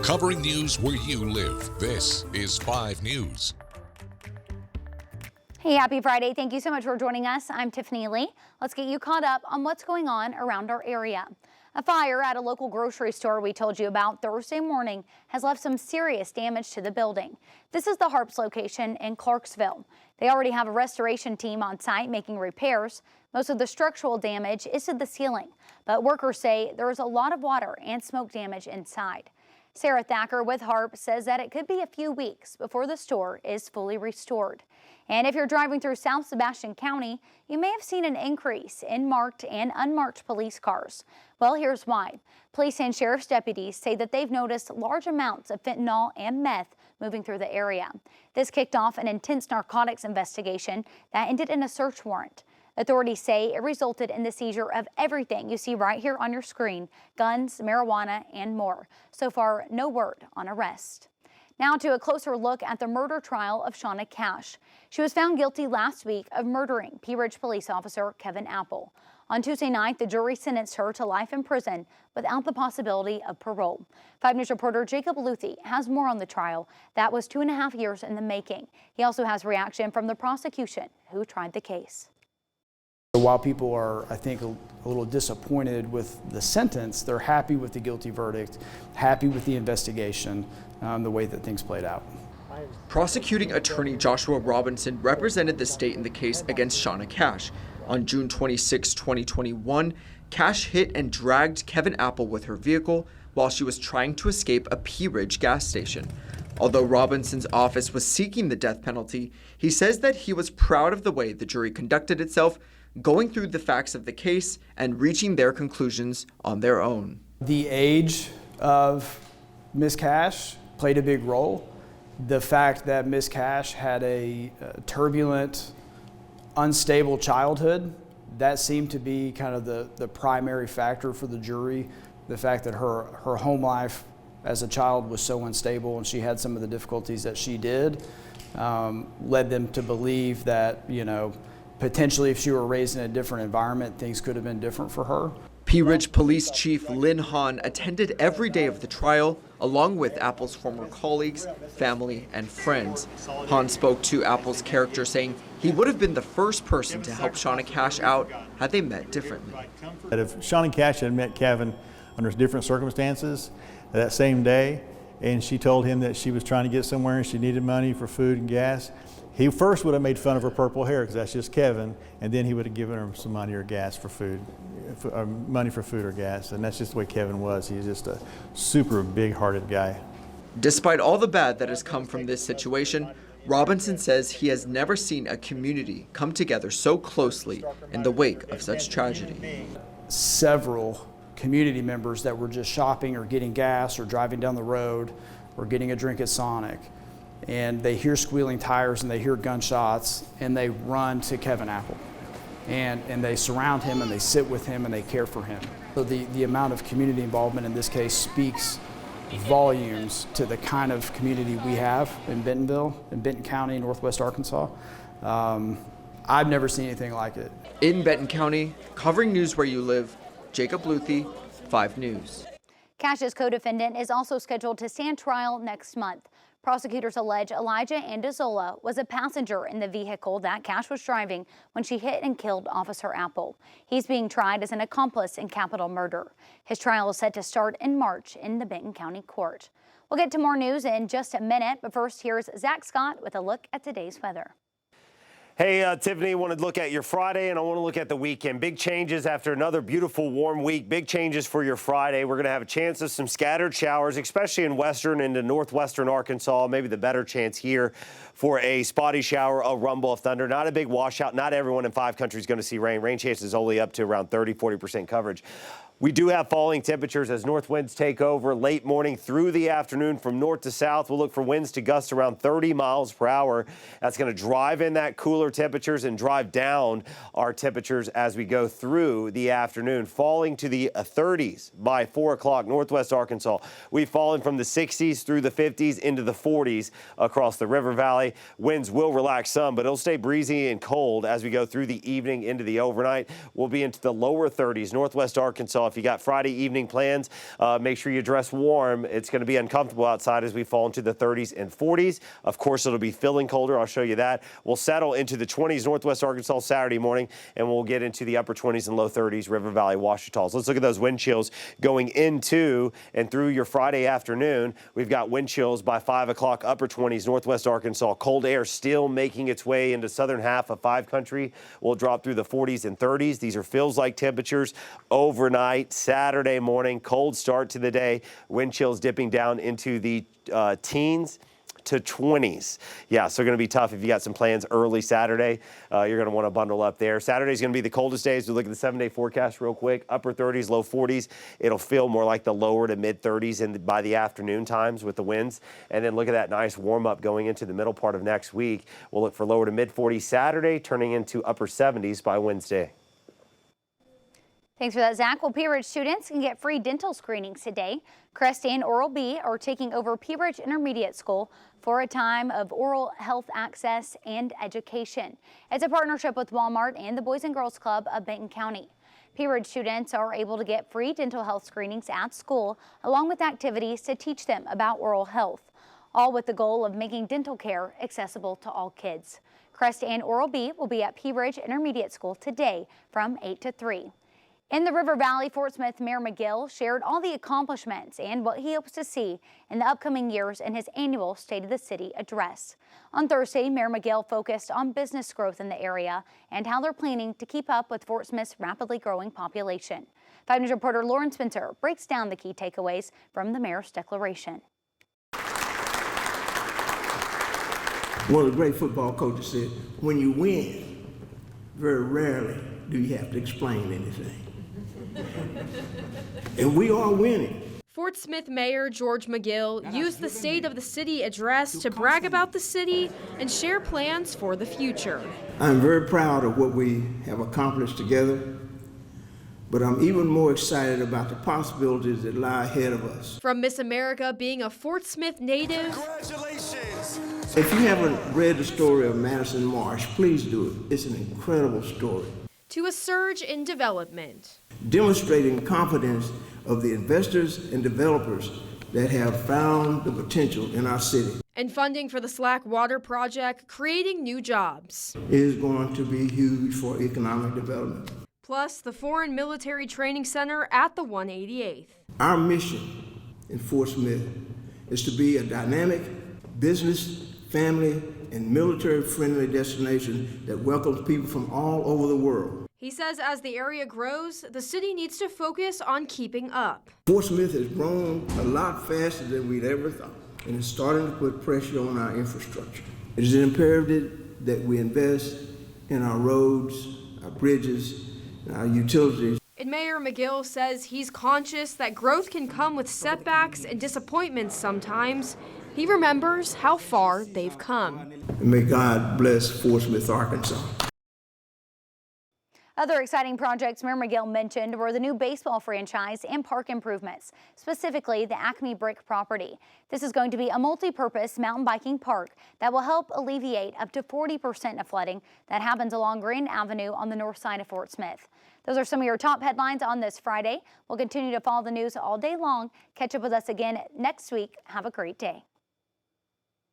Covering news where you live, this is 5 News. Hey, happy Friday. Thank you so much for joining us. I'm Tiffany Lee. Let's get you caught up on what's going on around our area. A fire at a local grocery store we told you about Thursday morning has left some serious damage to the building. This is the Harps location in Clarksville. They already have a restoration team on site making repairs. Most of the structural damage is to the ceiling, but workers say there is a lot of water and smoke damage inside. Sarah Thacker with Harp says that it could be a few weeks before the store is fully restored. And if you're driving through South Sebastian County, you may have seen an increase in marked and unmarked police cars. Well, here's why. Police and sheriff's deputies say that they've noticed large amounts of fentanyl and meth moving through the area. This kicked off an intense narcotics investigation that ended in a search warrant. Authorities say it resulted in the seizure of everything you see right here on your screen: guns, marijuana, and more. So far, no word on arrest. Now to a closer look at the murder trial of Shauna Cash. She was found guilty last week of murdering Pea Ridge police officer Kevin Apple. On Tuesday night, the jury sentenced her to life in prison without the possibility of parole. 5 News reporter Jacob Luthi has more on the trial. That was 2.5 years in the making. He also has reaction from the prosecution who tried the case. While people are, I think, a little disappointed with the sentence, they're happy with the guilty verdict, happy with the investigation, the way that things played out. Prosecuting attorney Joshua Robinson represented the state in the case against Shauna Cash. On June 26, 2021, Cash hit and dragged Kevin Apple with her vehicle while she was trying to escape a Pea Ridge gas station. Although Robinson's office was seeking the death penalty, he says that he was proud of the way the jury conducted itself, going through the facts of the case and reaching their conclusions on their own. The age of Ms. Cash played a big role. The fact that Ms. Cash had a turbulent, unstable childhood, that seemed to be kind of the primary factor for the jury. The fact that her home life as a child was so unstable and she had some of the difficulties that she did led them to believe that, potentially if she were raised in a different environment, things could have been different for her. Pea Ridge Police Chief Lynn Hahn attended every day of the trial, along with Apple's former colleagues, family, and friends. Hahn spoke to Apple's character, saying he would have been the first person to help Shauna Cash out had they met differently. If Shauna Cash had met Kevin under different circumstances that same day, and she told him that she was trying to get somewhere and she needed money for food and gas, he first would have made fun of her purple hair because that's just Kevin, and then he would have given her some money or gas for food, money for food or gas, and that's just the way Kevin was. He's just a super big-hearted guy. Despite all the bad that has come from this situation, Robinson says he has never seen a community come together so closely in the wake of such tragedy. Several community members that were just shopping or getting gas or driving down the road or getting a drink at Sonic, and they hear squealing tires and they hear gunshots and they run to Kevin Apple and they surround him and they sit with him and they care for him. So the amount of community involvement in this case speaks volumes to the kind of community we have in Bentonville, in Benton County, Northwest Arkansas. I've never seen anything like it. In Benton County, covering news where you live, Jacob Luthi, 5 News. Cash's co-defendant is also scheduled to stand trial next month. Prosecutors allege Elijah Andazola was a passenger in the vehicle that Cash was driving when she hit and killed Officer Apple. He's being tried as an accomplice in capital murder. His trial is set to start in March in the Benton County Court. We'll get to more news in just a minute, but first here's Zach Scott with a look at today's weather. Hey, Tiffany, I want to look at your Friday and I want to look at the weekend. Big changes after another beautiful warm week. Big changes for your Friday. We're going to have a chance of some scattered showers, especially in western into northwestern Arkansas. Maybe the better chance here for a spotty shower, a rumble of thunder. Not a big washout. Not everyone in 5 countries is going to see rain. Rain chances only up to around 30-40% coverage. We do have falling temperatures as north winds take over late morning through the afternoon from north to south. We'll look for winds to gust around 30 miles per hour. That's going to drive in that cooler temperatures and drive down our temperatures as we go through the afternoon, falling to the 30s by 4 o'clock. Northwest Arkansas, we've fallen from the 60s through the 50s into the 40s across the river valley. Winds will relax some, but it'll stay breezy and cold as we go through the evening into the overnight. We'll be into the lower 30s. Northwest Arkansas Arkansas. If you got Friday evening plans, make sure you dress warm. It's going to be uncomfortable outside as we fall into the 30s and 40s. Of course, it'll be feeling colder. I'll show you that. We'll settle into the 20s Northwest Arkansas Saturday morning, and we'll get into the upper 20s and low 30s River Valley, Ouachitas. Let's look at those wind chills going into and through your Friday afternoon. We've got wind chills by 5 o'clock, upper 20s Northwest Arkansas. Cold air still making its way into southern half of 5 country. We'll drop through the 40s and 30s. These are feels-like temperatures overnight, Saturday morning. Cold start to the day. Wind chills dipping down into the teens to 20s. Yeah, so going to be tough if you got some plans early Saturday. You're going to want to bundle up there. Saturday's going to be the coldest day as we look at the 7-day forecast real quick. Upper 30s, low 40s. It'll feel more like the lower to mid 30s by the afternoon times with the winds. And then look at that nice warm up going into the middle part of next week. We'll look for lower to mid 40s Saturday, turning into upper 70s by Wednesday. Thanks for that, Zach. Well, Pea Ridge students can get free dental screenings today. Crest and Oral-B are taking over Pea Ridge Intermediate School for a time of oral health access and education. It's a partnership with Walmart and the Boys and Girls Club of Benton County. Pea Ridge students are able to get free dental health screenings at school, along with activities to teach them about oral health, all with the goal of making dental care accessible to all kids. Crest and Oral-B will be at Pea Ridge Intermediate School today from 8 to 3. In the River Valley, Fort Smith Mayor McGill shared all the accomplishments and what he hopes to see in the upcoming years in his annual State of the City address. On Thursday, Mayor McGill focused on business growth in the area and how they're planning to keep up with Fort Smith's rapidly growing population. 5 News reporter Lauren Spencer breaks down the key takeaways from the mayor's declaration. One of the great football coaches said, when you win, very rarely do you have to explain anything. And we are winning. Fort Smith Mayor George McGill used the State of the City address to brag about the city and share plans for the future. I'm very proud of what we have accomplished together, but I'm even more excited about the possibilities that lie ahead of us. From Miss America being a Fort Smith native. Congratulations! If you haven't read the story of Madison Marsh, please do it. It's an incredible story. To a surge in development. Demonstrating confidence of the investors and developers that have found the potential in our city. And funding for the Slack Water Project, creating new jobs. It is going to be huge for economic development. Plus the Foreign Military Training Center at the 188th. Our mission in Fort Smith is to be a dynamic business, family, and military-friendly destination that welcomes people from all over the world. He says as the area grows, the city needs to focus on keeping up. Fort Smith has grown a lot faster than we'd ever thought, and it's starting to put pressure on our infrastructure. It is imperative that we invest in our roads, our bridges, and our utilities. And Mayor McGill says he's conscious that growth can come with setbacks and disappointments sometimes. He remembers how far they've come. And may God bless Fort Smith, Arkansas. Other exciting projects Mayor McGill mentioned were the new baseball franchise and park improvements, specifically the Acme Brick property. This is going to be a multi-purpose mountain biking park that will help alleviate up to 40% of flooding that happens along Grand Avenue on the north side of Fort Smith. Those are some of your top headlines on this Friday. We'll continue to follow the news all day long. Catch up with us again next week. Have a great day.